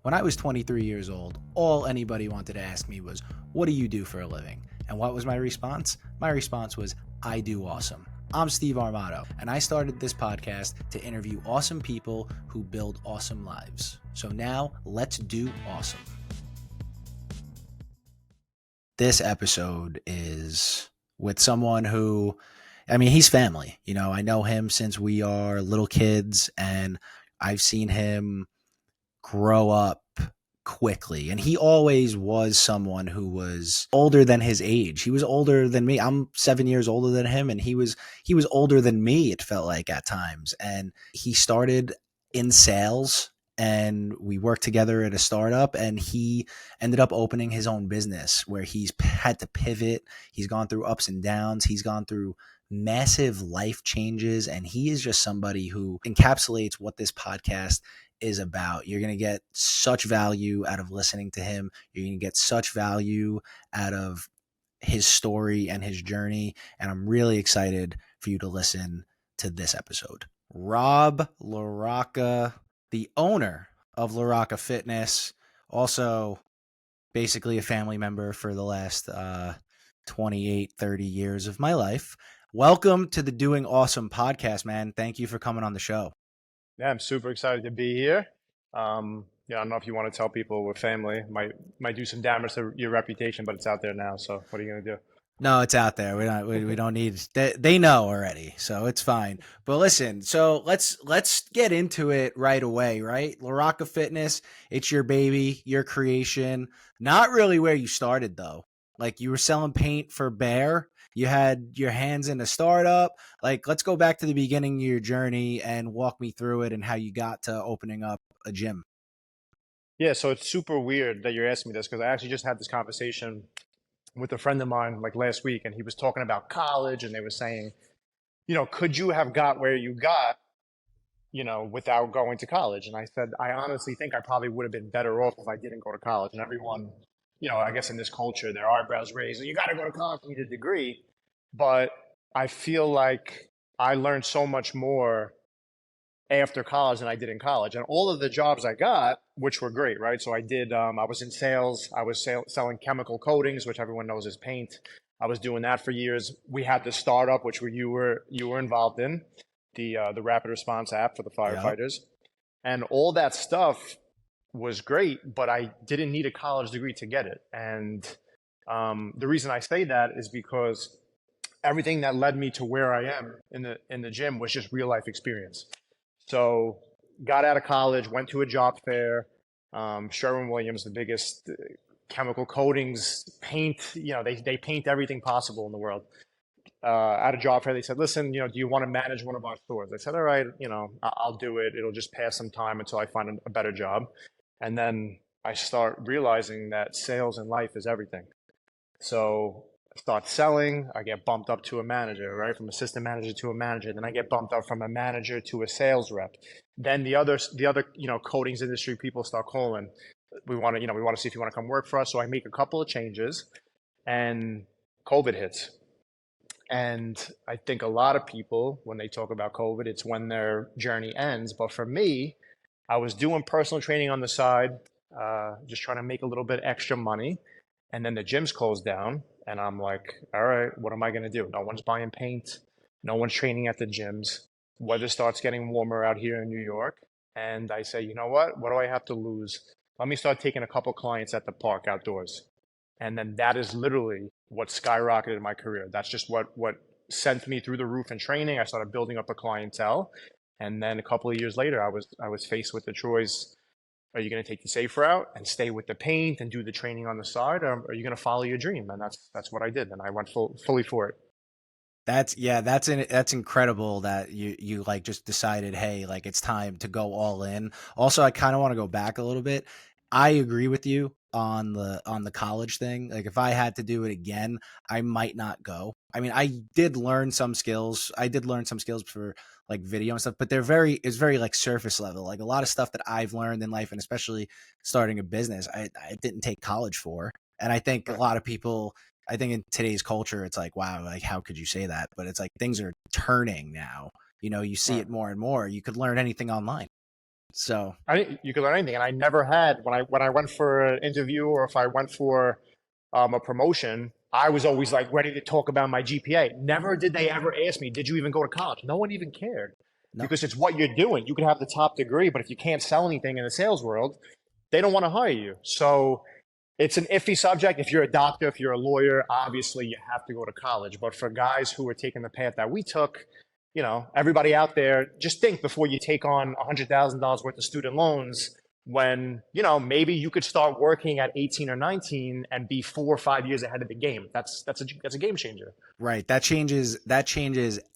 When I was 23 years old, all anybody wanted to ask me was, what do you do for a living? And what was my response? My response was, I do awesome. I'm Steve Armato, and I started this podcast to interview awesome people who build awesome lives. So now, let's do awesome. This episode is with someone who, he's family. You know, I know him since we are little kids, and I've seen him grow up quickly. And he always was someone who was older than his age. He was older than me. I'm 7 years older than him, and he was older than me, it felt like at times. And he started in sales, and we worked together at a startup, and he ended up opening his own business where he's had to pivot. He's gone through ups and downs. He's gone through massive life changes, and he is just somebody who encapsulates what this podcast is about. You're going to get such value out of listening to him. You're going to get such value out of his story and his journey. And I'm really excited for you to listen to this episode. Rob LaRocca, the owner of LaRocca Fitness, also basically a family member for the last 28, 30 years of my life. Welcome to the Doing Awesome podcast, man. Thank you for coming on the show. Yeah, I'm super excited to be here. I don't know if you want to tell people we're family. Might do some damage to your reputation, but it's out there now. So what are you gonna do? No, it's out there. We don't need. They know already, so it's fine. But listen, so let's get into it right away. Right, LaRocca Fitness. It's your baby, your creation. Not really where you started though. Like you were selling paint for Bear. You had your hands in a startup. Like, let's go back to the beginning of your journey and walk me through it and how you got to opening up a gym. Yeah, so it's super weird that you're asking me this because I actually just had this conversation with a friend of mine like last week, and he was talking about college, and they were saying, could you have got where you got, without going to college? And I said, I honestly think I probably would have been better off if I didn't go to college. And everyone, I guess in this culture, their eyebrows raised, you got to go to college and get a degree. But I feel like I learned so much more after college than I did in college. And all of the jobs I got, which were great, right? So I did, I was in sales. I was selling chemical coatings, which everyone knows is paint. I was doing that for years. We had the startup, which you were involved in, the rapid response app for the firefighters. Yep. And all that stuff was great, but I didn't need a college degree to get it. And the reason I say that is because everything that led me to where I am in the gym was just real life experience. So got out of college, went to a job fair. Sherwin-Williams, the biggest chemical coatings, paint, they paint everything possible in the world. At a job fair, they said, listen, do you want to manage one of our stores? I said, all right, I'll do it. It'll just pass some time until I find a better job. And then I start realizing that sales in life is everything. So I start selling, I get bumped up to a manager, right? From assistant manager to a manager. Then I get bumped up from a manager to a sales rep. Then the other, coatings industry people start calling. We want to see if you want to come work for us. So I make a couple of changes, and COVID hits. And I think a lot of people, when they talk about COVID, it's when their journey ends. But for me, I was doing personal training on the side, just trying to make a little bit extra money. And then the gyms closed down, and I'm like, all right, what am I going to do? No one's buying paint. No one's training at the gyms. Weather starts getting warmer out here in New York. And I say, you know what? What do I have to lose? Let me start taking a couple clients at the park outdoors. And then that is literally what skyrocketed my career. That's just what sent me through the roof in training. I started building up a clientele. And then a couple of years later, I was faced with the choice. Are you going to take the safe route and stay with the paint and do the training on the side, or are you going to follow your dream? And that's what I did, and I went fully for it. That's incredible that you like just decided, hey, like it's time to go all in. Also, I kind of want to go back a little bit. I agree with you on the college thing. Like if I had to do it again, I might not go. I mean, I did learn some skills. For like video and stuff, but it's very like surface level. Like a lot of stuff that I've learned in life, and especially starting a business, I didn't take college for. And I think a lot of people, I think in today's culture, it's like, wow, like how could you say that? But it's like things are turning now. You see it more and more. You could learn anything online. So You could learn anything, and I never had when I went for an interview or if I went for a promotion, I was always like ready to talk about my GPA. Never did they ever ask me, "Did you even go to college?" No one even cared no. because it's what you're doing. You could have the top degree, but if you can't sell anything in the sales world, they don't want to hire you. So it's an iffy subject. If you're a doctor, if you're a lawyer, obviously you have to go to college. But for guys who are taking the path that we took, everybody out there, just think before you take on $100,000 worth of student loans when, maybe you could start working at 18 or 19 and be 4 or 5 years ahead of the game. That's a game changer. Right. That changes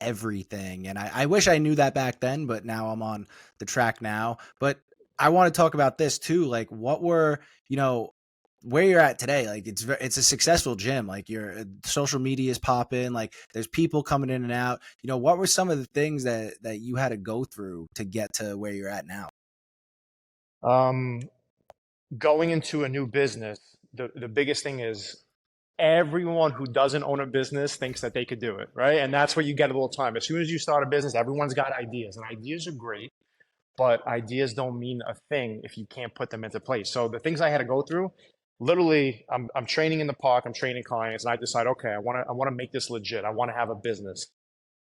everything. And I wish I knew that back then, but now I'm on the track now. But I want to talk about this too. Like what were, where you're at today? Like it's a successful gym. Like your social media is popping, like there's people coming in and out. What were some of the things that you had to go through to get to where you're at now? Um, Going into a new business, the biggest thing is everyone who doesn't own a business thinks that they could do it, right? And that's what you get all the time. As soon as you start a business, everyone's got ideas, and ideas are great, but ideas don't mean a thing if you can't put them into place. So the things I had to go through, literally, I'm training in the park, I'm training clients, and I decide, okay, I want to make this legit. I want to have a business.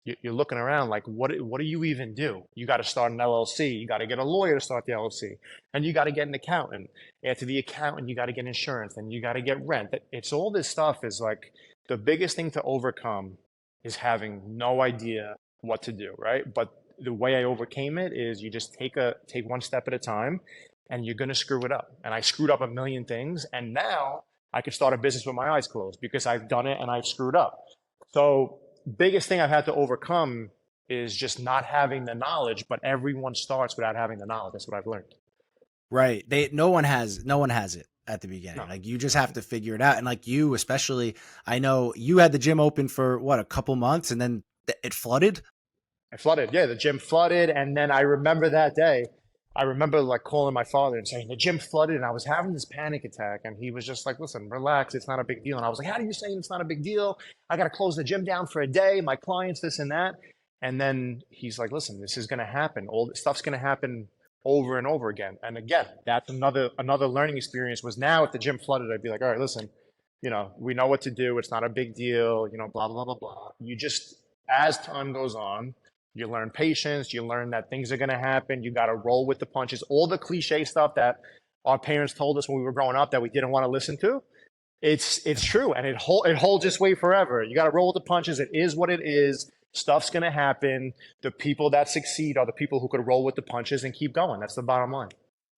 You're looking around like, what do you even do? You got to start an LLC. You got to get a lawyer to start the LLC, and you got to get an accountant. After the accountant, you got to get insurance, and you got to get rent. It's all this stuff is like the biggest thing to overcome is having no idea what to do, right? But the way I overcame it is you just take one step at a time, and you're gonna screw it up. And I screwed up a million things, and now I could start a business with my eyes closed because I've done it and I've screwed up. So biggest thing I've had to overcome is just not having the knowledge, but everyone starts without having the knowledge. That's what I've learned. Right. No one has it at the beginning. No, Like you just have to figure it out. And like you especially, I know you had the gym open for what, a couple months and then it flooded? I flooded. Yeah, the gym flooded. And then I remember that day, I remember like calling my father and saying, the gym flooded. And I was having this panic attack. And he was just like, listen, relax. It's not a big deal. And I was like, how do you say it's not a big deal? I got to close the gym down for a day. My clients, this and that. And then he's like, listen, this is going to happen. All this stuff's going to happen over and over again. And again, that's another learning experience was now if the gym flooded, I'd be like, all right, listen, we know what to do. It's not a big deal, blah, blah, blah, blah. You just, as time goes on, you learn patience. You learn that things are going to happen. You got to roll with the punches. All the cliche stuff that our parents told us when we were growing up that we didn't want to listen to. It's true, and it holds its weight forever. You got to roll with the punches. It is what it is. Stuff's going to happen. The people that succeed are the people who could roll with the punches and keep going. That's the bottom line.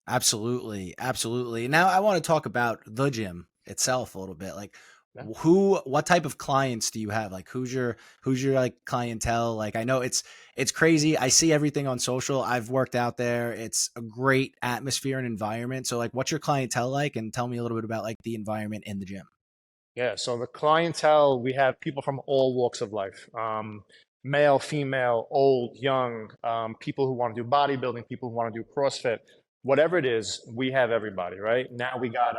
Absolutely. Absolutely. Now I want to talk about the gym itself a little bit. Like Yeah. what type of clients do you have? Like who's your like clientele? Like I know it's crazy. I see everything on social. I've worked out there. It's a great atmosphere and environment. So like what's your clientele like? And tell me a little bit about like the environment in the gym. Yeah, so the clientele, we have people from all walks of life, male, female, old, young, people who want to do bodybuilding, people who want to do CrossFit, whatever it is, we have everybody, right? Now we got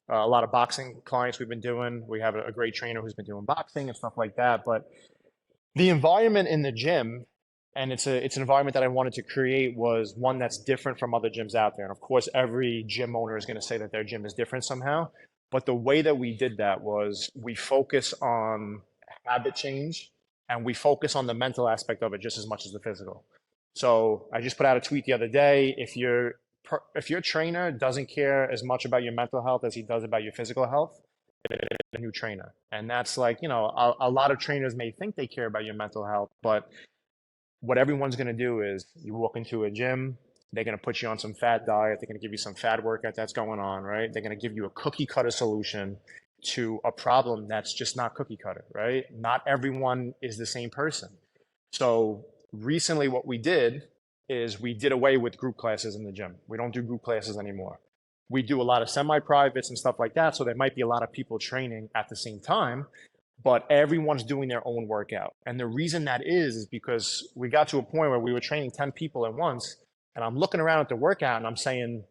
a lot of boxing clients we've been doing. We have a great trainer who's been doing boxing and stuff like that. But the environment in the gym, and it's an environment that I wanted to create was one that's different from other gyms out there. And of course, every gym owner is going to say that their gym is different somehow. But the way that we did that was we focus on habit change and we focus on the mental aspect of it just as much as the physical. So I just put out a tweet the other day. If your trainer doesn't care as much about your mental health as he does about your physical health, a new trainer. And that's like, a lot of trainers may think they care about your mental health, but what everyone's going to do is you walk into a gym, they're going to put you on some fad diet, they're going to give you some fad workout that's going on, right? They're going to give you a cookie cutter solution to a problem that's just not cookie cutter, right? Not everyone is the same person. So recently what we did is we did away with group classes in the gym. We don't do group classes anymore. We do a lot of semi-privates and stuff like that. So there might be a lot of people training at the same time, but everyone's doing their own workout. And the reason that is because we got to a point where we were training 10 people at once. And I'm looking around at the workout and I'm saying,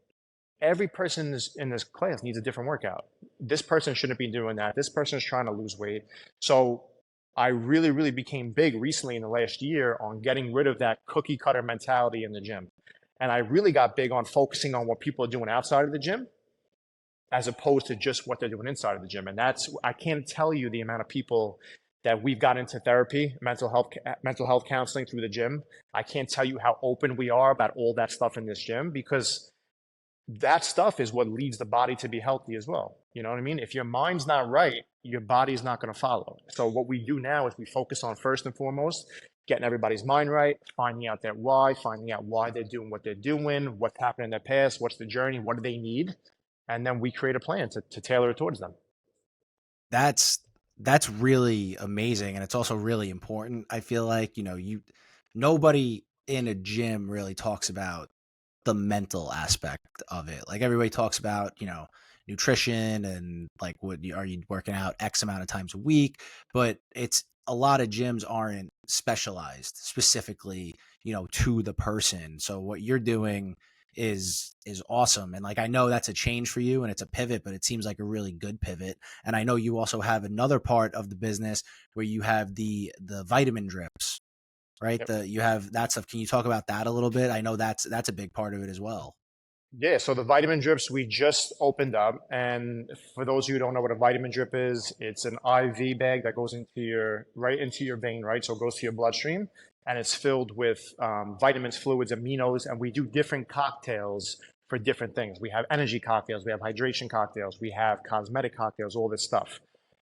every person in this class needs a different workout. This person shouldn't be doing that. This person is trying to lose weight. So I really, really became big recently in the last year on getting rid of that cookie cutter mentality in the gym. And I really got big on focusing on what people are doing outside of the gym as opposed to just what they're doing inside of the gym. And that's, I can't tell you the amount of people that we've got into therapy, mental health counseling through the gym. I can't tell you how open we are about all that stuff in this gym, because that stuff is what leads the body to be healthy as well. You know what I mean? If your mind's not right, your body's not going to follow. So what we do now is we focus on, first and foremost, getting everybody's mind right, finding out their why, finding out why they're doing what they're doing, what's happened in their past, what's the journey, what do they need, and then we create a plan to tailor it towards them. That's that's really amazing, and it's also really important. I feel like, you nobody in a gym really talks about the mental aspect of it. Like everybody talks about, nutrition and like are you working out X amount of times a week, but it's a lot of gyms aren't specialized specifically, to the person. So what you're doing is awesome. And like I know that's a change for you and it's a pivot, but it seems like a really good pivot. And I know you also have another part of the business where you have the vitamin drips, right? Yep. The you have that stuff. Can you talk about that a little bit? I know that's a big part of it as well. Yeah, so the vitamin drips we just opened up, and for those of you who don't know what a vitamin drip is, it's an IV bag that goes into your right into your vein, right? So it goes to your bloodstream, and it's filled with vitamins, fluids, aminos, and we do different cocktails for different things. We have energy cocktails, we have hydration cocktails, we have cosmetic cocktails, all this stuff.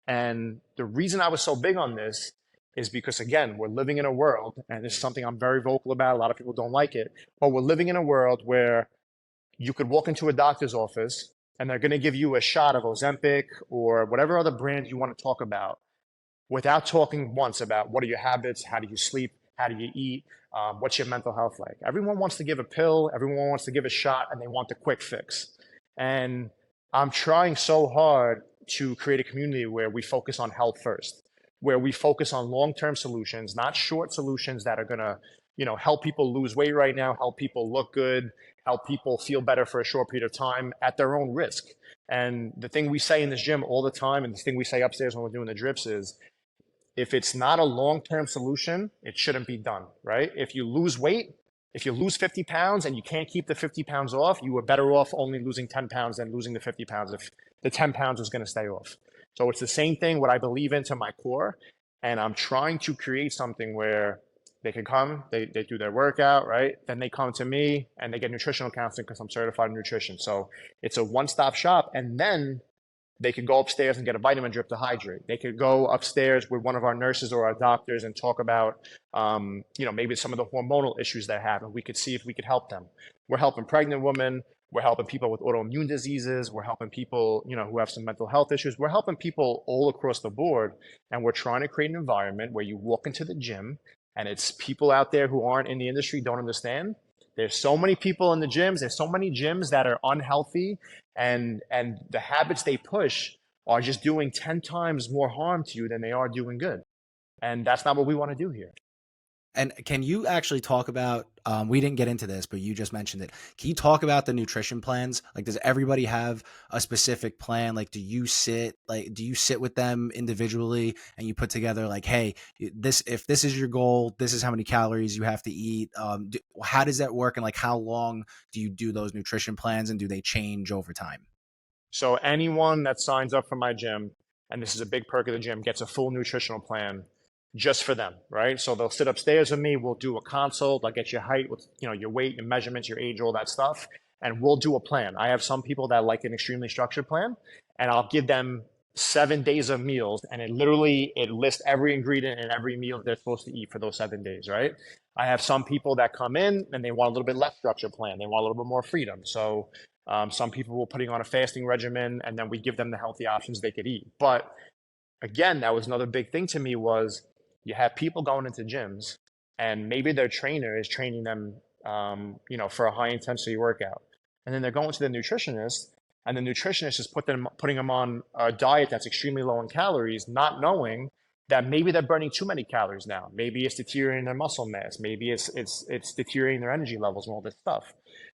And the reason I was so big on this is because, again, we're living in a world, and this is something I'm very vocal about. A lot of people don't like it, but we're living in a world where you could walk into a doctor's office and they're going to give you a shot of Ozempic or whatever other brand you want to talk about without talking once about what are your habits, how do you sleep, how do you eat, what's your mental health like. Everyone wants to give a pill, everyone wants to give a shot, and they want the quick fix. And I'm trying so hard to create a community where we focus on health first, where we focus on long-term solutions, not short solutions that are going to, help people lose weight right now, help people look good, help people feel better for a short period of time at their own risk. And the thing we say in this gym all the time, and the thing we say upstairs when we're doing the drips is, if it's not a long-term solution, it shouldn't be done, right? If you lose weight, if you lose 50 pounds and you can't keep the 50 pounds off, you were better off only losing 10 pounds than losing the 50 pounds if the 10 pounds was going to stay off. So it's the same thing, what I believe into my core. And I'm trying to create something where they can come, they do their workout, right? Then they come to me and they get nutritional counseling because I'm certified in nutrition. So it's a one-stop shop. And then they could go upstairs and get a vitamin drip to hydrate. They could go upstairs with one of our nurses or our doctors and talk about, maybe some of the hormonal issues they have, and we could see if we could help them. We're helping pregnant women. We're helping people with autoimmune diseases. We're helping people, who have some mental health issues. We're helping people all across the board. And we're trying to create an environment where you walk into the gym and it's people out there who aren't in the industry, don't understand. There's so many people in the gyms. There's so many gyms that are unhealthy, and the habits they push are just doing 10 times more harm to you than they are doing good. And that's not what we want to do here. And can you actually talk about? We didn't get into this, but you just mentioned it. Can you talk about the nutrition plans? Like, does everybody have a specific plan? Like, do you sit with them individually and you put together like, hey, if this is your goal, this is how many calories you have to eat. How does that work? And like, how long do you do those nutrition plans, and do they change over time? So anyone that signs up for my gym, and this is a big perk of the gym, gets a full nutritional plan just for them, right? So they'll sit upstairs with me. We'll do a consult. I'll get your height with, your weight, your measurements, your age, all that stuff. And we'll do a plan. I have some people that like an extremely structured plan, and I'll give them 7 days of meals. And it lists every ingredient and every meal that they're supposed to eat for those 7 days, right? I have some people that come in and they want a little bit less structured plan. They want a little bit more freedom. So some people will putting on a fasting regimen, and then we give them the healthy options they could eat. But again, that was another big thing to me was you have people going into gyms and maybe their trainer is training them, for a high intensity workout. And then they're going to the nutritionist, and the nutritionist is putting them on a diet that's extremely low in calories, not knowing that maybe they're burning too many calories now. Maybe it's deteriorating their muscle mass. Maybe it's deteriorating their energy levels and all this stuff.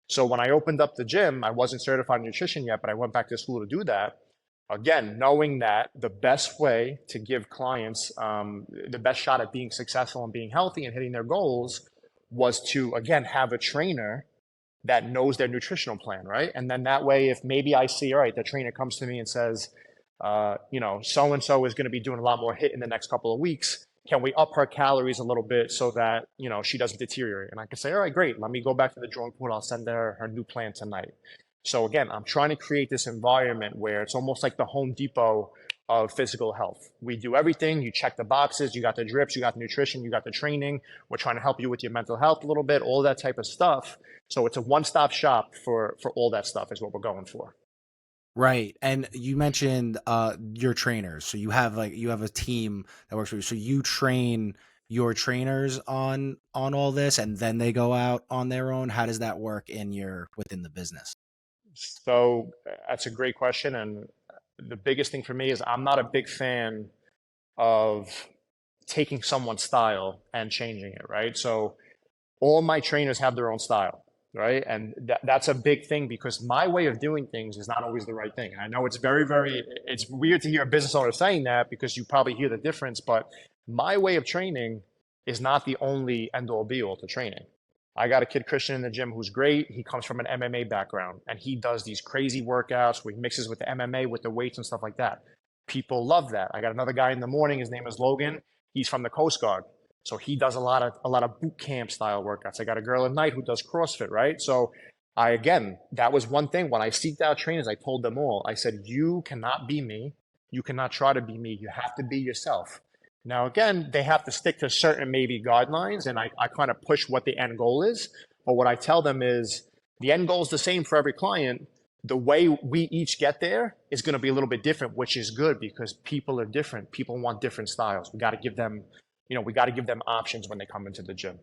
So when I opened up the gym, I wasn't certified in nutrition yet, but I went back to school to do that. Again, knowing that the best way to give clients the best shot at being successful and being healthy and hitting their goals was to, again, have a trainer that knows their nutritional plan, right? And then that way, if maybe I see, all right, the trainer comes to me and says, so and so is going to be doing a lot more hit in the next couple of weeks. Can we up her calories a little bit so that she doesn't deteriorate? And I can say, all right, great. Let me go back to the drawing board. I'll send her new plan tonight. So again, I'm trying to create this environment where it's almost like the Home Depot of physical health. We do everything. You check the boxes. You got the drips. You got the nutrition. You got the training. We're trying to help you with your mental health a little bit. All that type of stuff. So it's a one-stop shop for all that stuff is what we're going for. Right. And you mentioned your trainers. So you have a team that works for you. So you train your trainers on all this and then they go out on their own. How does that work within the business? So that's a great question. And the biggest thing for me is I'm not a big fan of taking someone's style and changing it, right? So all my trainers have their own style, right? And that's a big thing because my way of doing things is not always the right thing. And I know it's it's weird to hear a business owner saying that because you probably hear the difference, but my way of training is not the only end all be all to training. I got a kid, Christian, in the gym who's great. He comes from an MMA background and he does these crazy workouts where he mixes with the MMA, with the weights and stuff like that. People love that. I got another guy in the morning. His name is Logan. He's from the Coast Guard. So he does a lot of boot camp style workouts. I got a girl at night who does CrossFit, right? So again, that was one thing. When I seeked out trainers, I told them all, I said, you cannot be me. You cannot try to be me. You have to be yourself. Now, again, they have to stick to certain maybe guidelines, and I kind of push what the end goal is. But what I tell them is the end goal is the same for every client. The way we each get there is going to be a little bit different, which is good because people are different. People want different styles. We got to give them options when they come into the gym.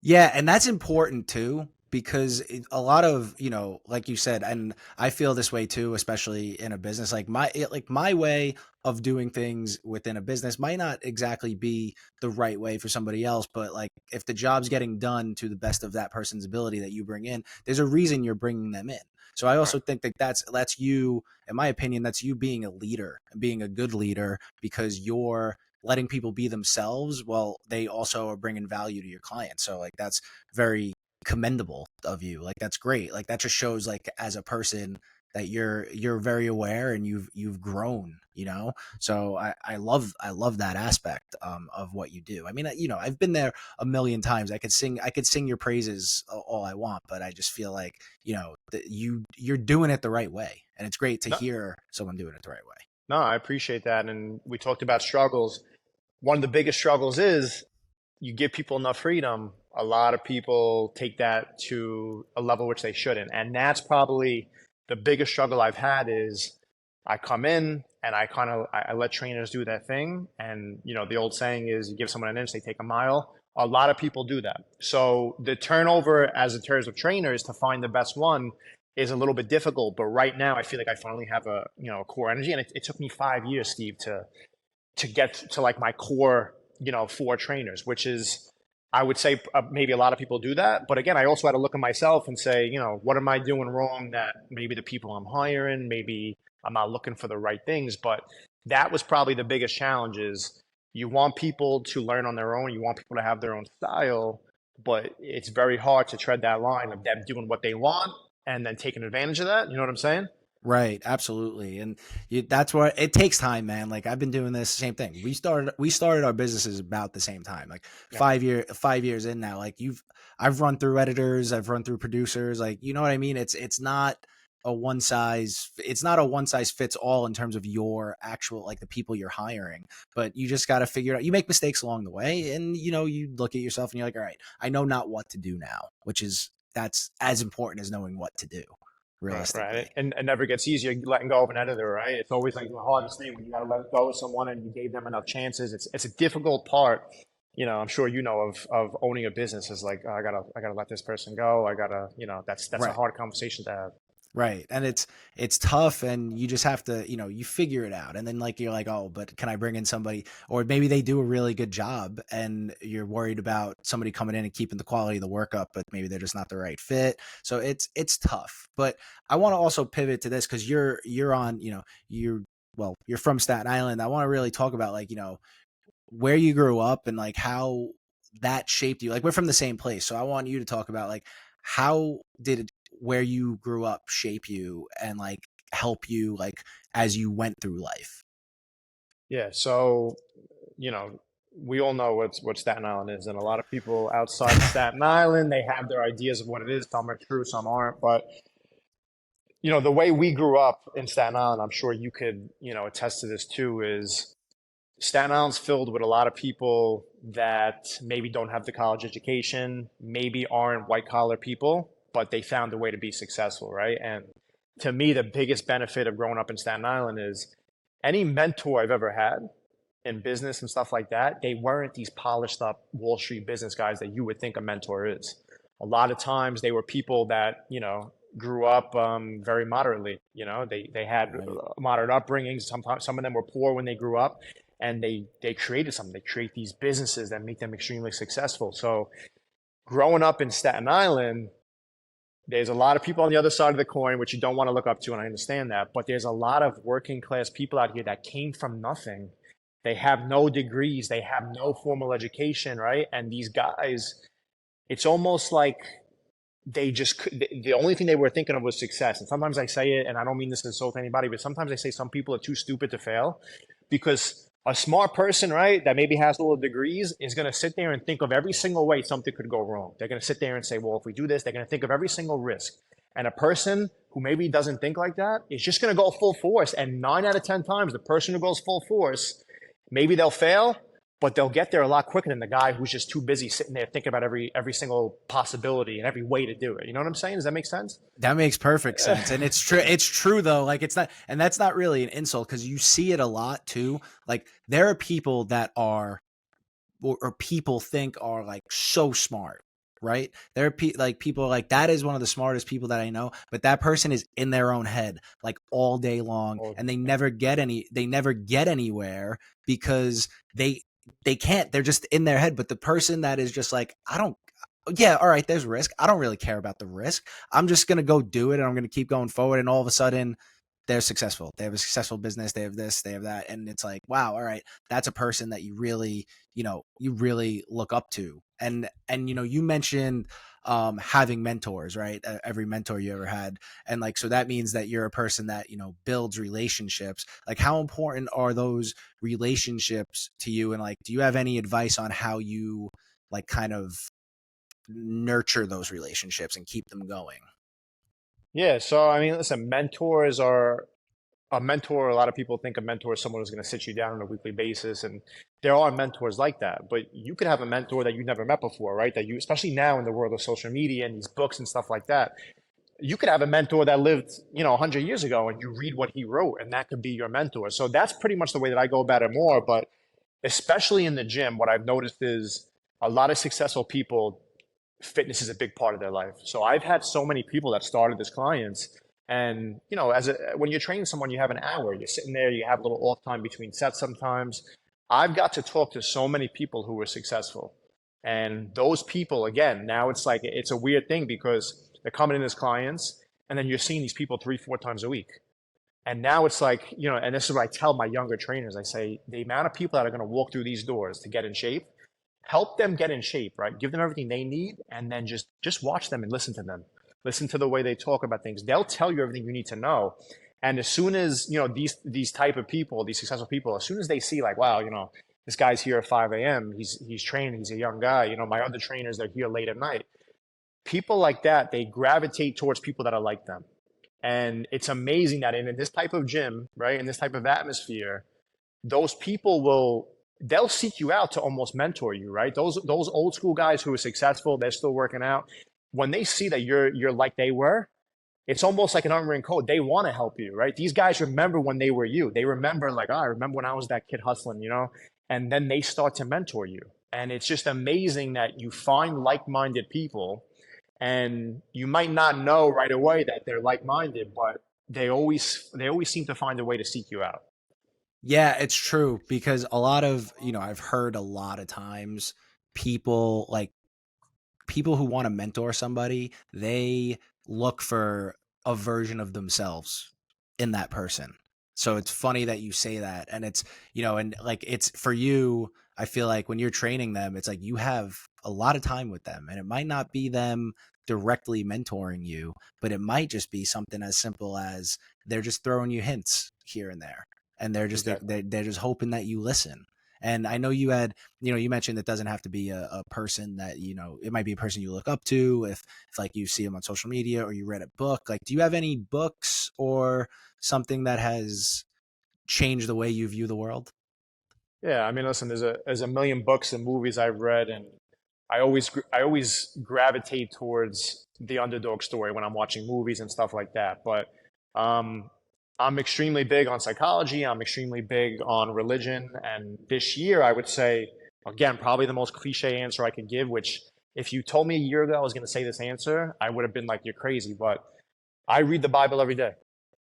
Yeah, and that's important too because a lot of, like you said, and I feel this way too, especially in a business like my way of doing things within a business might not exactly be the right way for somebody else, but like if the job's getting done to the best of that person's ability that you bring in, there's a reason you're bringing them in. So I Right. also think that that's you, in my opinion, that's you being a leader and being a good leader because you're letting people be themselves while they also are bringing value to your clients. So like that's very commendable of you. Like that's great. Like that just shows like as a person that you're very aware and you've grown, So I love that aspect of what you do. I mean, I've been there a million times. I could sing your praises all I want, but I just feel like, that you're doing it the right way. And it's great to No, hear someone doing it the right way. no, I appreciate that. And we talked about struggles. One of the biggest struggles is you give people enough freedom. A lot of people take that to a level which they shouldn't. And that's probably the biggest struggle I've had is I come in and I let trainers do their thing. And the old saying is you give someone an inch, they take a mile. A lot of people do that. So the turnover as in terms of trainers to find the best one is a little bit difficult. But right now I feel like I finally have a core energy. And it took me 5 years, Steve, to get to like my core, four trainers, which is, I would say maybe a lot of people do that. But again, I also had to look at myself and say, what am I doing wrong that maybe the people I'm hiring, maybe I'm not looking for the right things. But that was probably the biggest challenge is you want people to learn on their own. You want people to have their own style, but it's very hard to tread that line of them doing what they want and then taking advantage of that. You know what I'm saying? Right, absolutely, and that's what it takes time, man. Like I've been doing this same thing. We started our businesses about the same time, like Yeah. 5 years in now. Like I've run through editors, I've run through producers. Like you know what I mean. It's not a one size fits all in terms of your actual like the people you're hiring, but you just got to figure it out. You make mistakes along the way, and you look at yourself and you're like, all right, I know not what to do now, that's as important as knowing what to do, Right, right. realistically. And it never gets easier letting go of an editor, right? It's always like the hardest thing when you got to let go of someone and you gave them enough chances. It's a difficult part, I'm sure of owning a business is like, oh, I gotta let this person go. That's a Right. hard conversation to have. Right. And it's tough and you just have to, you figure it out. And then like you're like, "Oh, but can I bring in somebody?" Or maybe they do a really good job and you're worried about somebody coming in and keeping the quality of the work up, but maybe they're just not the right fit. So it's tough. But I want to also pivot to this cuz you're on, you're from Staten Island. I want to really talk about like, where you grew up and like how that shaped you. Like we're from the same place. So I want you to talk about like how did where you grew up shape you and like help you like as you went through life? Yeah, so we all know what Staten Island is, and a lot of people outside of Staten Island, they have their ideas of what it is. Some are true, some aren't. But the way we grew up in Staten Island, I'm sure you could, attest to this too, is Staten Island's filled with a lot of people that maybe don't have the college education, maybe aren't white collar people, but they found a way to be successful, right? And to me, the biggest benefit of growing up in Staten Island is any mentor I've ever had in business and stuff like that, they weren't these polished up Wall Street business guys that you would think a mentor is. A lot of times they were people that, grew up very moderately. They had Right. moderate upbringings. Sometimes some of them were poor when they grew up, and they created something. They create these businesses that make them extremely successful. So growing up in Staten Island, there's a lot of people on the other side of the coin, which you don't want to look up to, and I understand that. But there's a lot of working class people out here that came from nothing. They have no degrees, they have no formal education, right? And these guys, it's almost like they just the only thing they were thinking of was success. And sometimes I say it, and I don't mean this to insult anybody, but sometimes I say some people are too stupid to fail, because a smart person, right, that maybe has little degrees is going to sit there and think of every single way something could go wrong. They're going to sit there and say, well, if we do this, they're going to think of every single risk. And a person who maybe doesn't think like that is just going to go full force. And 9 out of 10 times, the person who goes full force, maybe they'll fail, but they'll get there a lot quicker than the guy who's just too busy sitting there thinking about every single possibility and every way to do it. You know what I'm saying? Does that make sense? That makes perfect sense. And it's true. It's true though. Like it's not, and that's not really an insult because you see it a lot too. Like there are people that are, or people think are like so smart, right? There are like people like that is one of the smartest people that I know, but that person is in their own head like all day long All and the time. they never get anywhere because they can't. They're just in their head. But the person that is just like, I don't, yeah, all right, there's risk. I don't really care about the risk. I'm just going to go do it and I'm going to keep going forward. And all of a sudden, they're successful. They have a successful business. They have this, they have that. And it's like, wow, all right, that's a person that you really look up to. And, you mentioned having mentors, right? Every mentor you ever had. And like, so that means that you're a person that, builds relationships. Like, how important are those relationships to you? And like, do you have any advice on how you like kind of nurture those relationships and keep them going? Yeah. So, I mean, listen, mentors are a mentor. A lot of people think a mentor is someone who's going to sit you down on a weekly basis. And there are mentors like that. But you could have a mentor that you never met before, right? That you, especially now in the world of social media and these books and stuff like that, you could have a mentor that lived, 100 years ago and you read what he wrote, and that could be your mentor. So that's pretty much the way that I go about it more. But especially in the gym, what I've noticed is a lot of successful people, fitness is a big part of their life. So I've had so many people that started as clients. And, when you're training someone, you have an hour, you're sitting there, you have a little off time between sets sometimes. I've got to talk to so many people who were successful. And those people, again, now it's like, it's a weird thing because they're coming in as clients and then you're seeing these people 3, 4 times a week. And now it's like, and this is what I tell my younger trainers. I say, the amount of people that are going to walk through these doors to get in shape, help them get in shape, right? Give them everything they need, and then just watch them and listen to them. Listen to the way they talk about things. They'll tell you everything you need to know. And as soon as, these type of people, these successful people, as soon as they see like, wow, this guy's here at 5 a.m., he's training, he's a young guy, my other trainers, they're here late at night. People like that, they gravitate towards people that are like them. And it's amazing that in this type of gym, right, in this type of atmosphere, those people they'll seek you out to almost mentor you, right? Those old school guys who are successful, they're still working out. When they see that you're like they were, it's almost like an unwritten code. They want to help you, right? These guys remember when they were you. They remember like, oh, I remember when I was that kid hustling. And then they start to mentor you. And it's just amazing that you find like-minded people, and you might not know right away that they're like-minded, but they always seem to find a way to seek you out. Yeah, it's true because a lot of, I've heard a lot of times people like people who want to mentor somebody, they look for a version of themselves in that person. So it's funny that you say that. And it's, and like it's for you, I feel like when you're training them, it's like you have a lot of time with them and it might not be them directly mentoring you, but it might just be something as simple as they're just throwing you hints here and there, and Exactly. they're just hoping that you listen. And I know you had, you mentioned it doesn't have to be a person that, it might be a person you look up to, if like you see them on social media or you read a book. Like, do you have any books or something that has changed the way you view the world? Yeah, I mean, listen, there's a million books and movies I've read, and I always gravitate towards the underdog story when I'm watching movies and stuff like that. But um, I'm extremely big on psychology. I'm extremely big on religion, and this year I would say, again, probably the most cliche answer I could give. Which, if you told me a year ago I was going to say this answer, I would have been like, "You're crazy." But I read the Bible every day.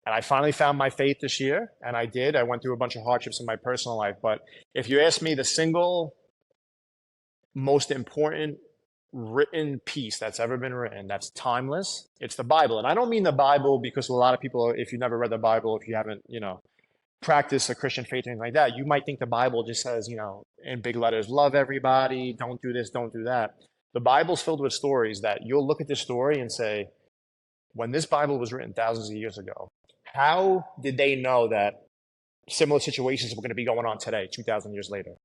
And I finally found my faith this year, and I did. I went through a bunch of hardships in my personal life. But if you ask me the single most important written piece that's ever been written that's timeless, it's the Bible. And I don't mean the Bible because a lot of people, if you've never read the Bible, if you haven't, practiced a Christian faith or anything like that, you might think the Bible just says, in big letters, love everybody, don't do this, don't do that. The Bible's filled with stories that you'll look at this story and say, when this Bible was written thousands of years ago, how did they know that similar situations were going to be going on today, 2,000 years later?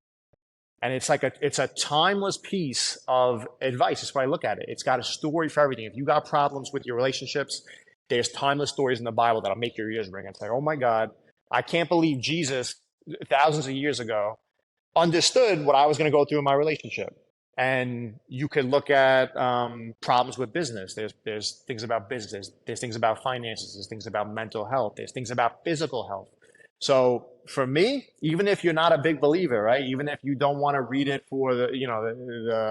And it's a timeless piece of advice. That's why I look at it. It's got a story for everything. If you got problems with your relationships, there's timeless stories in the Bible that'll make your ears ring and say, "Oh my God, I can't believe Jesus thousands of years ago understood what I was going to go through in my relationship." And you could look at problems with business. There's things about business. There's things about finances. There's things about mental health. There's things about physical health. So for me, even if you're not a big believer, right? Even if you don't want to read it for the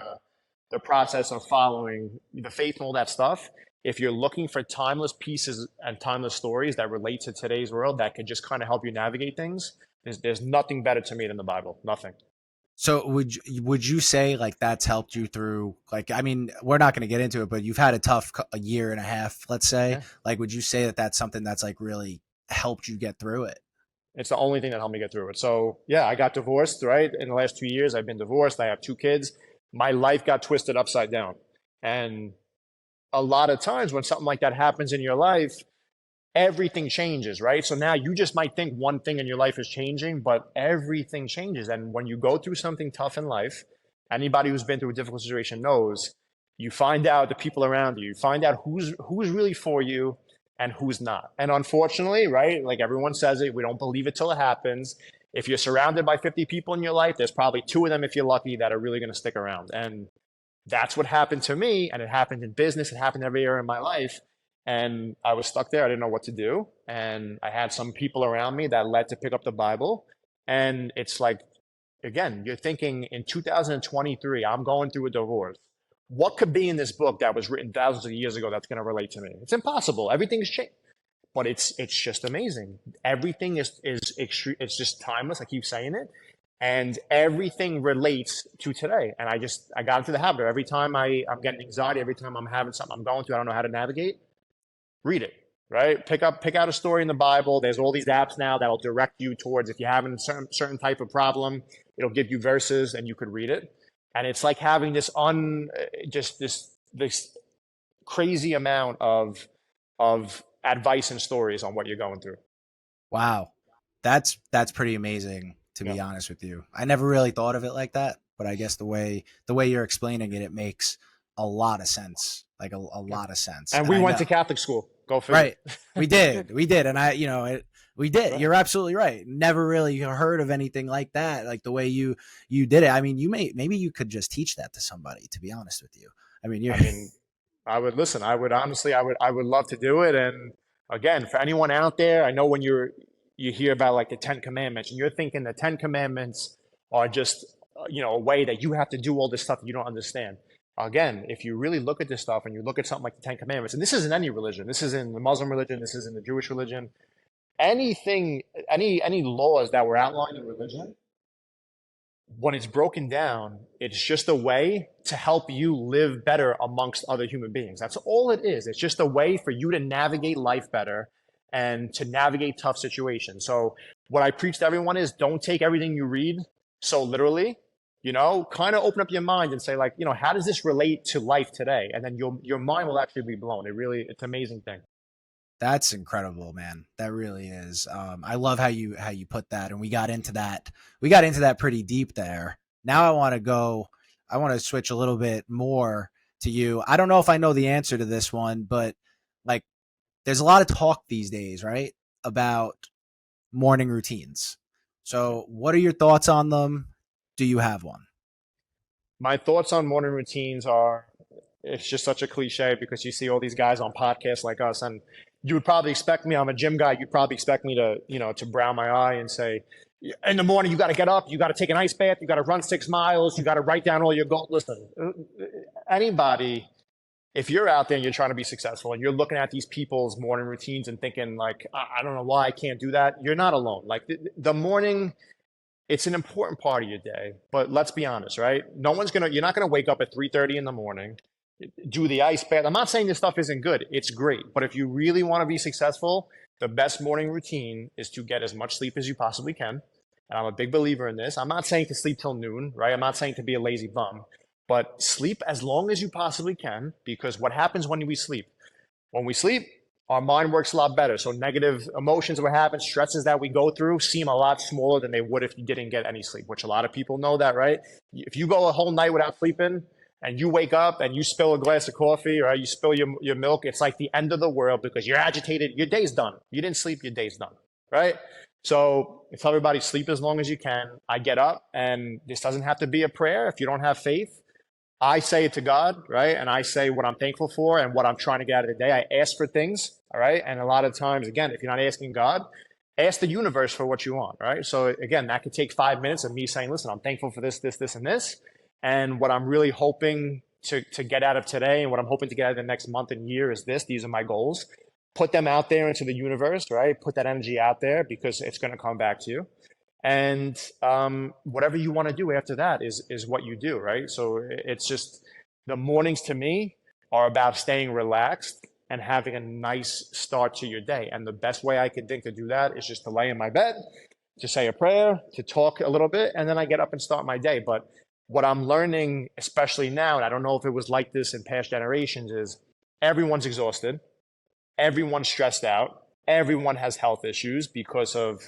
process of following the faith and all that stuff, if you're looking for timeless pieces and timeless stories that relate to today's world that could just kind of help you navigate things, there's nothing better to me than the Bible. Nothing. So would you say like that's helped you through, like, I mean, we're not going to get into it, but you've had a tough a year and a half, let's say. Yeah. Like, would you say that that's something that's like really helped you get through it? It's the only thing that helped me get through it. So yeah, I got divorced, right? In the last 2 years, I've been divorced. I have two kids. My life got twisted upside down. And a lot of times when something like that happens in your life, everything changes, right? So now you just might think one thing in your life is changing, but everything changes. And when you go through something tough in life, anybody who's been through a difficult situation knows you find out the people around you, you find out who's really for you and who's not. And unfortunately, right, like everyone says it, we don't believe it till it happens. If you're surrounded by 50 people in your life, there's probably two of them, if you're lucky, that are really going to stick around. And that's what happened to me. And it happened in business. It happened every area in my life. And I was stuck there. I didn't know what to do. And I had some people around me that led to pick up the Bible. And it's like, again, you're thinking in 2023, I'm going through a divorce. What could be in this book that was written thousands of years ago that's going to relate to me? It's impossible. Everything's changed. But it's just amazing. Everything is extreme. It's just timeless. I keep saying it, and everything relates to today. And I got into the habit. Every time I'm getting anxiety, every time I'm having something I'm going through, I don't know how to navigate. Read it. Right? Pick out a story in the Bible. There's all these apps now that'll direct you towards if you're having a certain type of problem. It'll give you verses, and you could read it. And it's like having this crazy amount of advice and stories on what you're going through. Wow. That's pretty amazing, to Yeah. be honest with you. I never really thought of it like that, but I guess the way you're explaining it, it makes a lot of sense. Like a Yeah. lot of sense. And And we I went know, to Catholic school. Go figure. right. We did. And we did. Right. You're absolutely right. Never really heard of anything like that. Like the way you did it. I mean, maybe you could just teach that to somebody, to be honest with you. I mean, you're I mean, I would listen. I would honestly, I would love to do it. And again, for anyone out there, I know when you hear about like the Ten Commandments, and you're thinking the Ten Commandments are just a way that you have to do all this stuff that you don't understand. Again, if you really look at this stuff and you look at something like the Ten Commandments, and this is in any religion, this is in the Muslim religion, this is in the Jewish religion, anything, any laws that were outlined in religion, when it's broken down, it's just a way to help you live better amongst other human beings. That's all it is. It's just a way for you to navigate life better and to navigate tough situations. So what I preach to everyone is don't take everything you read so literally. kind of open up your mind and say like, how does this relate to life today? And then your mind will actually be blown. It's an amazing thing. That's incredible, man. That really is. I love how you put that, and we got into that. We got into that pretty deep there. Now I want to go. I want to switch a little bit more to you. I don't know if I know the answer to this one, but like, there's a lot of talk these days, right, about morning routines. So, what are your thoughts on them? Do you have one? My thoughts on morning routines are it's just such a cliche because you see all these guys on podcasts like us, and you would probably expect me, I'm a gym guy, you'd probably expect me to, to brown my eye and say, in the morning, you got to get up, you got to take an ice bath, you got to run 6 miles, you got to write down all your goals. Listen, anybody, if you're out there and you're trying to be successful and you're looking at these people's morning routines and thinking like, I don't know why I can't do that, you're not alone. Like the morning, it's an important part of your day, but let's be honest, right? You're not gonna wake up at 3:30 in the morning, do the ice bath. I'm not saying this stuff isn't good. It's great. But if you really want to be successful, the best morning routine is to get as much sleep as you possibly can. And I'm a big believer in this. I'm not saying to sleep till noon, right? I'm not saying to be a lazy bum, but sleep as long as you possibly can, because what happens when we sleep? When we sleep, our mind works a lot better. So negative emotions, what happens, stresses that we go through seem a lot smaller than they would if you didn't get any sleep, which a lot of people know that, right? If you go a whole night without sleeping and you wake up and you spill a glass of coffee or you spill your milk, it's like the end of the world because you're agitated. Your day's done. You didn't sleep, your day's done, right? So I tell everybody sleep as long as you can. I get up, and this doesn't have to be a prayer if you don't have faith. I say it to God, right? And I say what I'm thankful for and what I'm trying to get out of the day. I ask for things, all right? And a lot of times, again, if you're not asking God, ask the universe for what you want, right? So again, that could take 5 minutes of me saying, listen, I'm thankful for this, this, this, and this. And what I'm really hoping to get out of today and what I'm hoping to get out of the next month and year is this. These are my goals. Put them out there into the universe, right? Put that energy out there because it's going to come back to you. And whatever you want to do after that is what you do, right? So it's just the mornings to me are about staying relaxed and having a nice start to your day. And the best way I can think to do that is just to lay in my bed, to say a prayer, to talk a little bit, and then I get up and start my day. But what I'm learning, especially now, and I don't know if it was like this in past generations, is everyone's exhausted, everyone's stressed out, everyone has health issues because of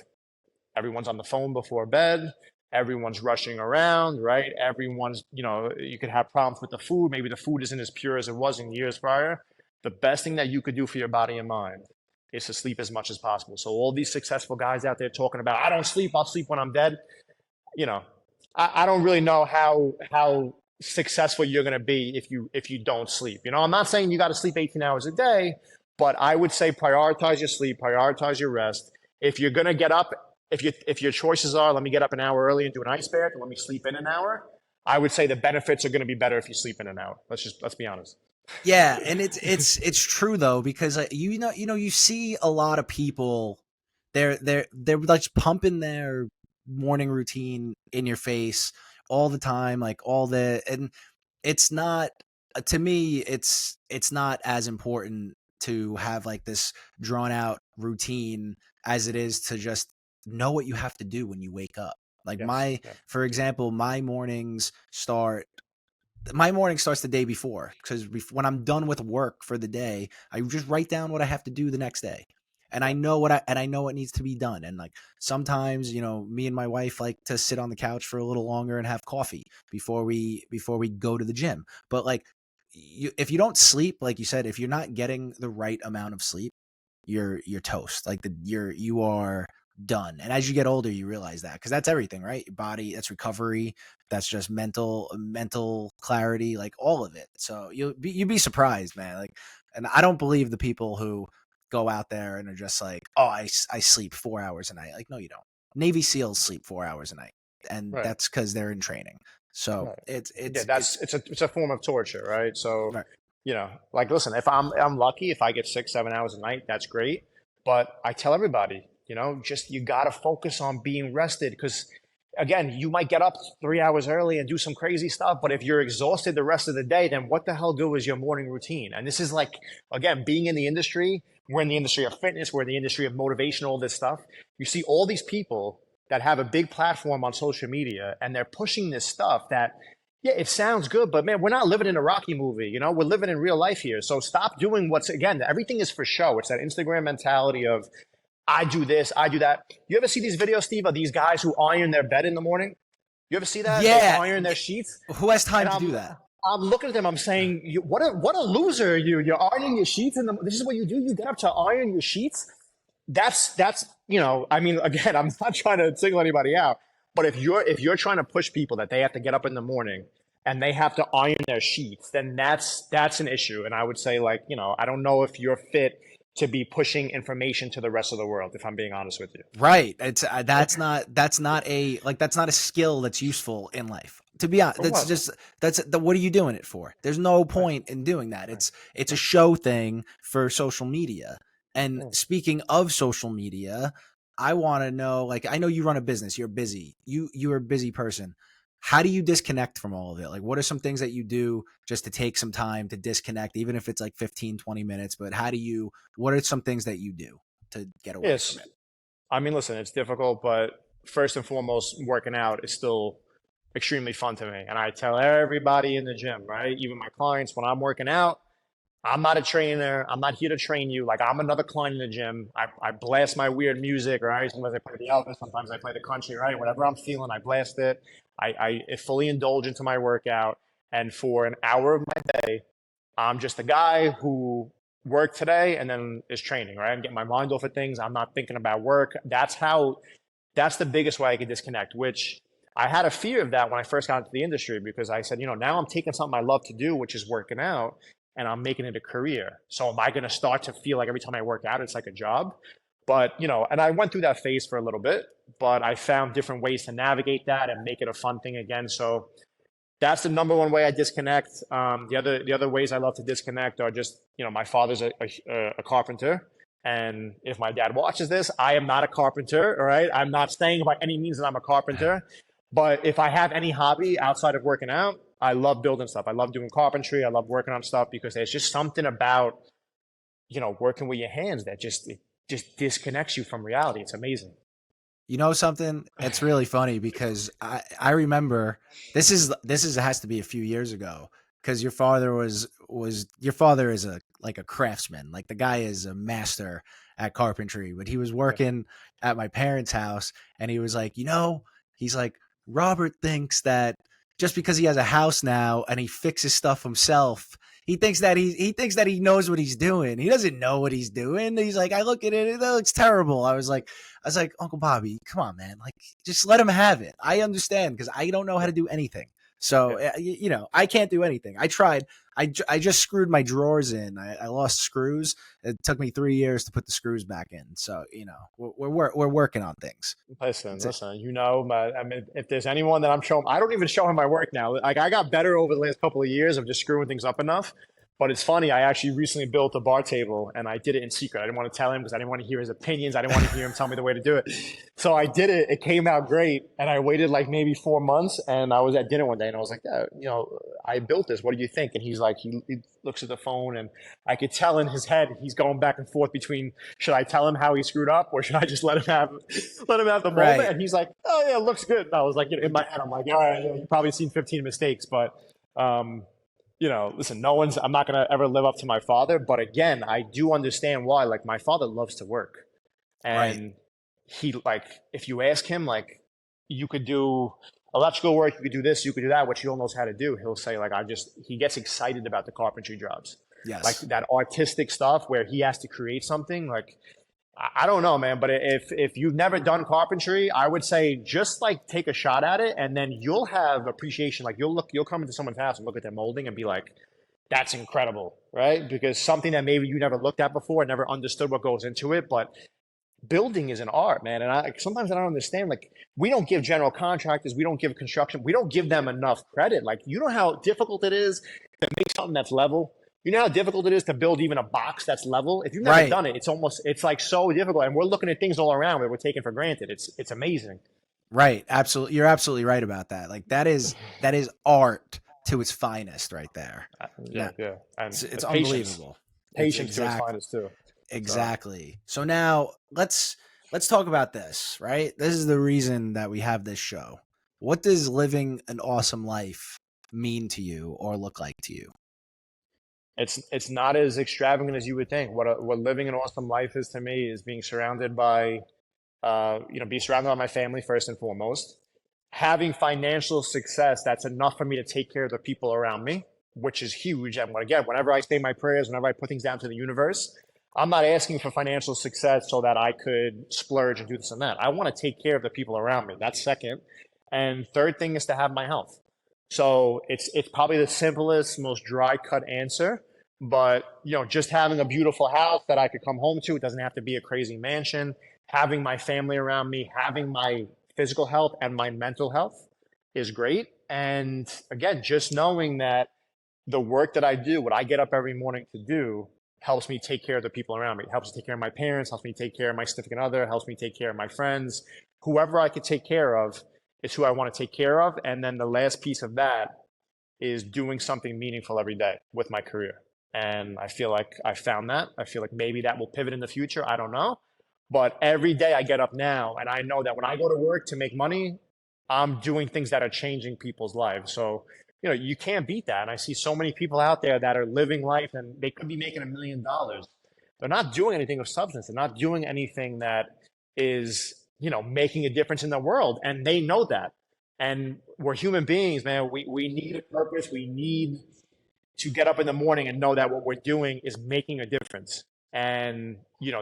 everyone's on the phone before bed. Everyone's rushing around, right? Everyone's, you could have problems with the food. Maybe the food isn't as pure as it was in years prior. The best thing that you could do for your body and mind is to sleep as much as possible. So all these successful guys out there talking about, I don't sleep, I'll sleep when I'm dead. You know, I don't really know how successful you're going to be if you don't sleep. I'm not saying you got to sleep 18 hours a day, but I would say prioritize your sleep, prioritize your rest. If you're going to get up, if your choices are, let me get up an hour early and do an ice bath, and let me sleep in an hour, I would say the benefits are going to be better if you sleep in an hour. Let's be honest. Yeah, and it's true though, because you see a lot of people, they're like pumping their morning routine in your face all the time, like all the and it's not, to me, it's not as important to have like this drawn out routine as it is to just know what you have to do when you wake up. Like Yes. Yeah. for example, my morning starts the day before, because when I'm done with work for the day, I just write down what I have to do the next day. And Yeah. I know what needs to be done. And like sometimes, me and my wife like to sit on the couch for a little longer and have coffee before we go to the gym. But like if you don't sleep, like you said, if you're not getting the right amount of sleep, you're toast. Like you are done. And as you get older, you realize that, because that's everything, right? Your body, that's recovery, that's just mental clarity, like all of it. So you'd be surprised, man. Like, and I don't believe the people who go out there and are just like, oh, I sleep 4 hours a night. Like, no, you don't. Navy SEALs sleep 4 hours a night, and Right. that's because they're in training. So Right. it's Yeah. it's That's it's it's a form of torture, right? So, right. like, listen, if I'm lucky, if I get 6 7 hours a night, that's great. But I tell everybody, just you got to focus on being rested because again, you might get up 3 hours early and do some crazy stuff, but if you're exhausted the rest of the day, then what the hell good was your morning routine? And this is like, again, being in the industry, we're in the industry of fitness, we're in the industry of motivation, all this stuff. You see all these people that have a big platform on social media, and they're pushing this stuff that, yeah, it sounds good, but man, we're not living in a Rocky movie. We're living in real life here. So stop doing again, everything is for show. It's that Instagram mentality of, I do this, I do that. You ever see these videos, Steve, of these guys who iron their bed in the morning? You ever see that? They Yeah. iron their sheets. Who has And time to do that? I'm looking at them. I'm saying, what a loser are you? You're ironing your sheets, and this is what you do. You get up to iron your sheets. That's I mean, again, I'm not trying to single anybody out, but if you're trying to push people that they have to get up in the morning and they have to iron their sheets, then that's an issue. And I would say, like, I don't know if you're fit to be pushing information to the rest of the world, if I'm being honest with you. Right. It's that's not a skill that's useful in life. To be honest, For what? what are you doing it for? There's no Right, point in doing that. right, It's a right. show thing for social media. And Yeah. speaking of social media, I want to know, like, I know you run a business, you're busy. You're a busy person. How do you disconnect from all of it? Like, what are some things that you do just to take some time to disconnect, even if it's like 15, 20 minutes? But what are some things that you do to get away from Yes. it? I mean, listen, it's difficult, but first and foremost, working out is still extremely fun to me. And I tell everybody in the gym, right? Even my clients, when I'm working out, I'm not a trainer. I'm not here to train you. Like, I'm another client in the gym. I blast my weird music, right? Sometimes I play the Elvis, sometimes I play the country, right? Whatever I'm feeling, I blast it. I fully indulge into my workout. And for an hour of my day, I'm just a guy who worked today and then is training, right? I'm getting my mind off of things. I'm not thinking about work. That's the biggest way I could disconnect, which I had a fear of that when I first got into the industry, because I said, now I'm taking something I love to do, which is working out, and I'm making it a career. So am I going to start to feel like every time I work out, it's like a job? But, and I went through that phase for a little bit, but I found different ways to navigate that and make it a fun thing again. So that's the number one way I disconnect. The other ways I love to disconnect are just, my father's a carpenter. And if my dad watches this, I am not a carpenter. All right. I'm not saying by any means that I'm a carpenter. But if I have any hobby outside of working out, I love building stuff. I love doing carpentry. I love working on stuff, because there's just something about, working with your hands that it just disconnects you from reality. It's amazing. You know something? It's really funny because I remember this is has to be a few years ago, because your father is a craftsman. Like, the guy is a master at carpentry, but he was Yeah. working at my parents' house, and he was like, he's like, Robert thinks that just because he has a house now and he fixes stuff himself, he thinks that he knows what he's doing. He doesn't know what he's doing. He's like, I look at it, it looks terrible. I was like, Uncle Bobby, come on, man. Like, just let him have it. I understand, because I don't know how Yeah. to do anything. So, Yeah. I can't do anything. I tried. I just screwed my drawers in. I lost screws. It took me 3 years to put the screws back in. So, we're working on things. Listen, It's a, listen. I mean, if there's anyone that I'm showing, I don't even show him my work now. Like, I got better over the last couple of years of just screwing things up enough. But it's funny. I actually recently built a bar table, and I did it in secret. I didn't want to tell him because I didn't want to hear his opinions. I didn't want to hear him tell me the way to do it. So I did it. It came out great, and I waited like maybe 4 months. And I was at dinner one day, and I was like, yeah, I built this. What do you think? And he's like, he looks at the phone, and I could tell in his head he's going back and forth between, should I tell him how he screwed up, or should I just let him have the moment? right. And he's like, oh yeah, it looks good. And I was like, in my head, I'm like, all right, you've probably seen 15 mistakes, but um, listen, I'm not going to ever live up to my father. But again, I do understand why. Like, my father loves to work. Right. And like, if you ask him, like, you could do electrical work, you could do this, you could do that, what you don't know how to do, he'll say, like, he gets excited about the carpentry jobs. Like Yes. that artistic stuff where he has to create something. Like, I don't know, man, but if you've never done carpentry, I would say just like take a shot at it, and then you'll have appreciation. Like, you'll come into someone's house and look at their molding and be like, that's incredible, right? Because something that maybe you never looked at before, never understood what goes into it. But building is an art, man. And sometimes I don't understand. Like, we don't give general contractors, we don't give construction, we don't give them enough credit. Like, you know how difficult it is to make something that's level. You know how difficult it is to build even a box that's level. If you've never Right. done it, it's like so difficult. And we're looking at things all around that we're taking for granted. It's amazing. Right. Absolutely. You're absolutely right about that. Like, that is art to its finest right there. Yeah, No, yeah. And it's patience, unbelievable. It's patience to its exact finest too. So exactly. So now let's talk about this, right? This is the reason that we have this show. What does living an awesome life mean to you or look like to you? It's not as extravagant as you would think. What living an awesome life is to me is being surrounded by be surrounded by my family first and foremost. Having financial success that's enough for me to take care of the people around me, which is huge. And again, whenever I say my prayers, whenever I put things down to the universe, I'm not asking for financial success so that I could splurge and do this and that. I want to take care of the people around me. That's second. And third thing is to have my health. So it's probably the simplest, most dry cut answer. But just having a beautiful house that I could come home to, it doesn't have to be a crazy mansion. Having my family around me, having my physical health and my mental health is great. And again, just knowing that the work that I do, what I get up every morning to do, helps me take care of the people around me. It helps me take care of my parents, helps me take care of my significant other, helps me take care of my friends. Whoever I could take care of is who I want to take care of. And then the last piece of that is doing something meaningful every day with my career. And I feel like I found that. I feel like maybe that will pivot in the future. I don't know. But every day I get up now and I know that when I go to work to make money, I'm doing things that are changing people's lives. So, you can't beat that. And I see so many people out there that are living life and they could be making $1 million. They're not doing anything of substance. They're not doing anything that is, making a difference in the world. And they know that. And we're human beings, man. We need a purpose. We need to get up in the morning and know that what we're doing is making a difference. And,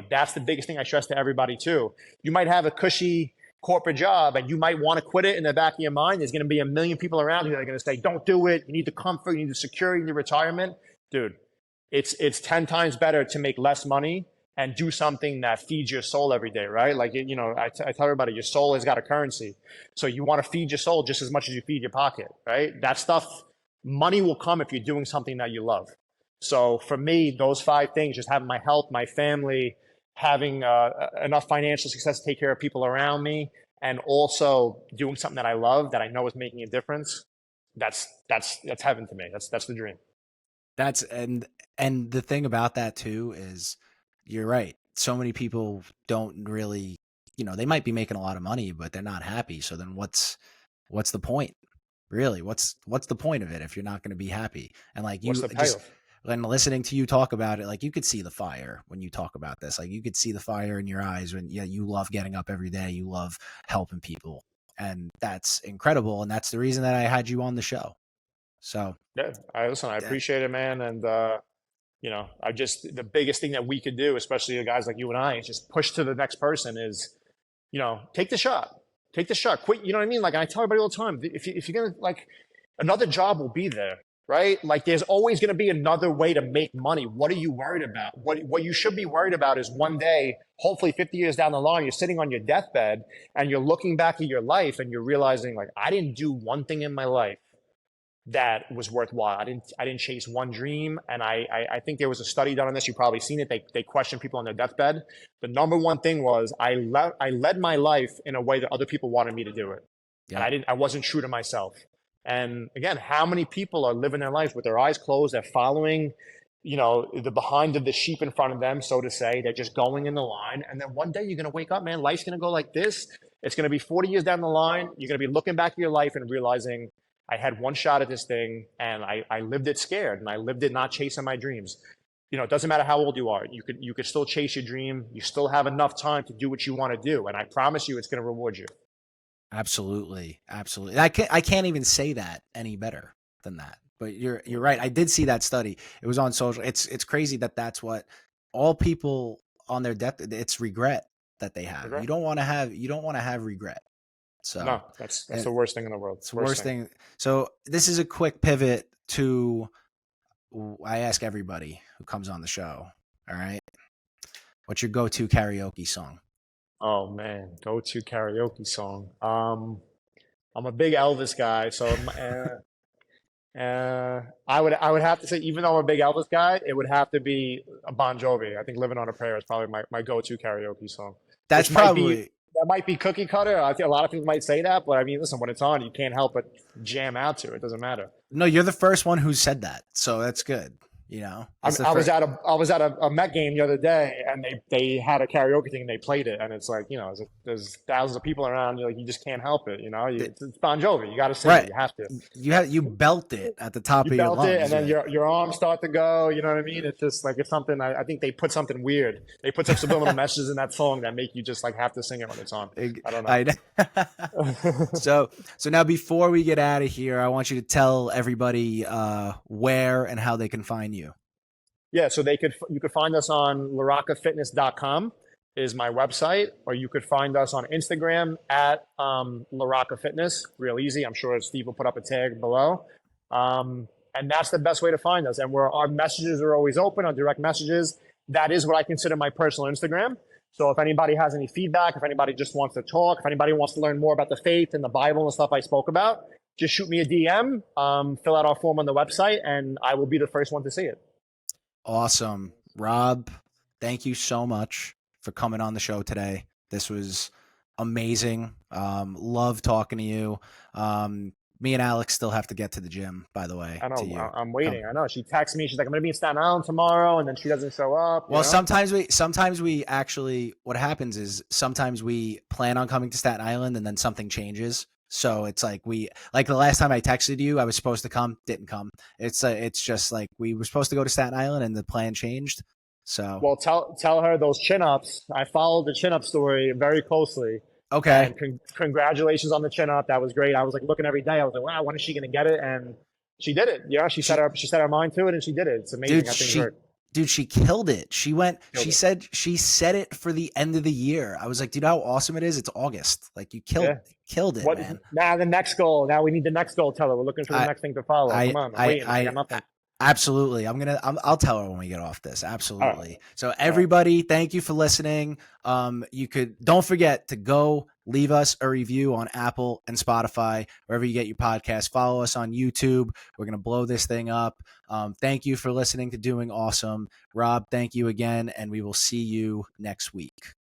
that's the biggest thing I stress to everybody too. You might have a cushy corporate job and you might want to quit it. In the back of your mind, there's going to be a million people around you that are going to say, don't do it. You need the comfort, you need the security, you need retirement. Dude, it's 10 times better to make less money and do something that feeds your soul every day, right? Like, I tell everybody, your soul has got a currency. So you want to feed your soul just as much as you feed your pocket, right? That stuff, money will come if you're doing something that you love. So for me, those 5 things, just having my health, my family, having enough financial success to take care of people around me, and also doing something that I love, that I know is making a difference, that's heaven to me. That's the dream. That's and the thing about that too is you're right. So many people don't really, they might be making a lot of money, but they're not happy. So then what's the point? Really? What's the point of it if you're not going to be happy? And like What's you the just payoff? when listening to you talk about it, like you could see the fire when you talk about this. Like you could see the fire in your eyes when you love getting up every day, you love helping people. And that's incredible. And that's the reason that I had you on the show. So Yeah, listen. I that, appreciate it, man. And I just the biggest thing that we could do, especially guys like you and I, is just push to the next person. Is take the shot, take the shot, quit. You know what I mean? Like I tell everybody all the time, if you're gonna like, another job will be there, right? Like there's always gonna be another way to make money. What are you worried about? What you should be worried about is one day, hopefully 50 years down the line, you're sitting on your deathbed and you're looking back at your life and you're realizing like I didn't do one thing in my life that was worthwhile. I didn't chase one dream. And I think there was a study done on this. You've probably seen it. They questioned people on their deathbed. The number one thing was I led my life in a way that other people wanted me to do it. And yep. I wasn't true to myself. And again, how many people are living their life with their eyes closed? They're following, the behind of the sheep in front of them, so to say. They're just going in the line. And then one day you're going to wake up, man. Life's going to go like this. It's going to be 40 years down the line. You're going to be looking back at your life and realizing, I had one shot at this thing and I lived it scared and I lived it not chasing my dreams. It doesn't matter how old you are. You could still chase your dream. You still have enough time to do what you want to do. And I promise you it's going to reward you. Absolutely. Absolutely. I can't even say that any better than that. But you're right. I did see that study. It was on social. It's crazy that that's what all people on their death, it's regret that they have. Okay? You don't want to have regret. So No, that's and the worst thing in the world. it's the Worst worst thing. thing. So this is a quick pivot to I ask everybody who comes on the show. All right. What's your go-to karaoke song? Oh man, go to karaoke song. I'm a big Elvis guy, so I would have to say, even though I'm a big Elvis guy, it would have to be a Bon Jovi. I think "Living on a Prayer" is probably my go-to karaoke song, That's which might be probably that might be cookie cutter. I think a lot of people might say that, but I mean, listen, when it's on, you can't help but jam out to it. It doesn't matter. no, you're the first one who said that. So that's good. You know, I, it's the I was first. at a Met game the other day, and they had a karaoke thing and they played it, and it's like, there's thousands of people around. You just can't help it. It's Bon Jovi. You got to sing it. Right. You have to. You belt it at the top You of your belt it, and lungs. then Right. your arms start to go. You know what I mean? It's just like it's something. I think they put something weird. They put some subliminal messages in that song that make you just like have to sing it when it's on. I don't know. I so now before we get out of here, I want you to tell everybody where and how they can find you. Yeah, so you could find us on LaRoccaFitness.com is my website, or you could find us on Instagram at LaRocca Fitness. Real easy. I'm sure Steve will put up a tag below. And that's the best way to find us. And our messages are always open, our direct messages. That is what I consider my personal Instagram. So if anybody has any feedback, if anybody just wants to talk, if anybody wants to learn more about the faith and the Bible and stuff I spoke about, just shoot me a DM, fill out our form on the website, and I will be the first one to see it. Awesome. Rob, thank you so much for coming on the show today. This was amazing. Love talking to you. Me and Alex still have to get to the gym, by the way, I to know. you. I'm waiting. I know. She texts me. She's like, "I'm gonna be in Staten Island tomorrow," and then she doesn't show up. Well, sometimes we actually, what happens is sometimes we plan on coming to Staten Island and then something changes. So it's like like the last time I texted you, I was supposed to come, didn't come. It's just like we were supposed to go to Staten Island and the plan changed. So Well, tell her those chin ups. I followed the chin up story very closely, okay, and congratulations on the chin up. That was great. I was like looking every day. I was like, wow, when is she gonna get it? And she did it. Yeah, she set her mind to it, and she did it. It's amazing. dude, I think her she killed it. She went. killed it. She said it for the end of the year. I was like, dude, how awesome it is. It's August. Like you Yeah. killed it, What man. now? The next goal. Now we need the next goal. Tell her we're looking for the I next thing to follow. I Come on, I'm waiting. I got I nothing. absolutely. I'll tell her when we get off this. All right. Absolutely. So All right. everybody, thank you for listening. Don't forget to go leave us a review on Apple and Spotify, wherever you get your podcast. Follow us on YouTube. We're going to blow this thing up. Thank you for listening to Doing Awesome. Rob, thank you again. And we will see you next week.